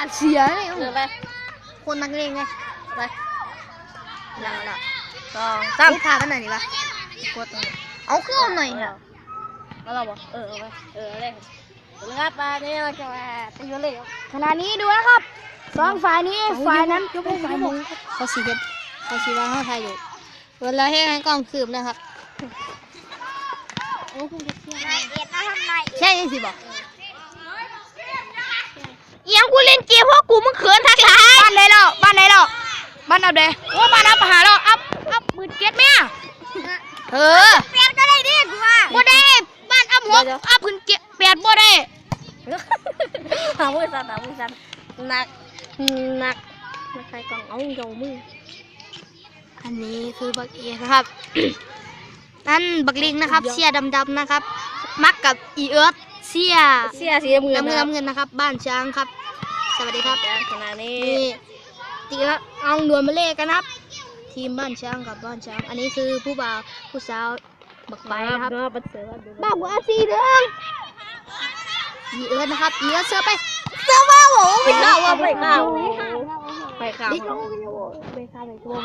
อัดเสียเลย เออไป คนนักเลงไง ไปหนึ่งสอง ตามพากันหน่อยดิวะ กดตรงนี้ เอาเครื่องหน่อย แล้วเราบอกเอาไปเอาเลยครับมาเนี่ยเราจะมาตีกันเลย ขณะนี้ดูนะครับสองฝ่ายนี้ฝ่ายนั้นยกเป็นฝ่ายหนึ่งเขาสีเห็ดเขาสีว่าเขาไทยอยู่เวลาให้กล้องคืบนะครับ โอ้คุณจะเชี่ยนายเอ็ดมาทำไร ใช่ยังสิบอกยังกูเล่นเกมเพราะกูมึงเขินทักหลายบ้านไหนแล้วบ้านไหนแล้วบ้านอับเดโอ้บ้านอับหาแล้วอัพมือเก็ตแม่เปลี่ยนก็ได้ดิกูว่าบ่ได้บ้านอัพหัวอัพพื้นเก็ตเปลี่ยนบ่ได้ หามือสั่นหนักไม่ใครกล่องเอาโยมือ อันนี้คือบักเอนะครับ นั่นบักลิงนะครับเสียดำๆนะครับ มักกับอีเอิร์ธเสีย สีน้ำเงิน น้ำเงินนะครับ บ้านช้างครับ สวัสดีครับ ขนาดนี้ นี่ตีละเอาดวลมาเล่กันนะครับ ทีมบ้านช้างกับบ้านช้าง อันนี้คือผู้บ่าวผู้สาวบักไฟนะครับบ้าหัวสีเดืองอีเอิร์ธนะครับอีเอิร์ธเสือไปเสือมาโหไม่เข้า ไปข้าว